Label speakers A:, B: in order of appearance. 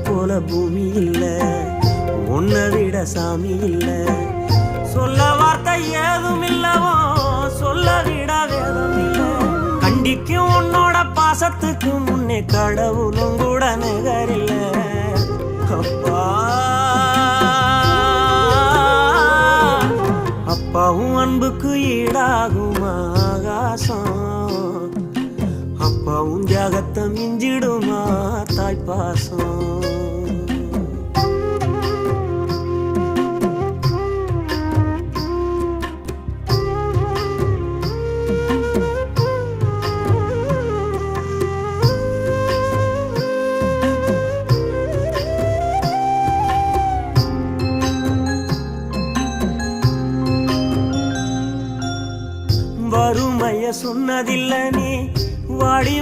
A: போல பூமி இல்ல, உன்னை விட சாமி இல்ல. சொல்ல வார்த்தை ஏதும் இல்லவோ, சொல்ல விட வேதம் இல்ல. கண்டிக்கும் உன்னோட பாசத்துக்கு முன்னே கடவுளும் கூட நிகரில்ல. அப்பா அப்பாவும் அன்புக்கு ஈடாகும் ஆகாசம், அப்பாவும் தியாகத்தை மிஞ்சிடுமா தாய்ப்பாசம். வறுமைய சொன்னதில்ல நீ, வாடி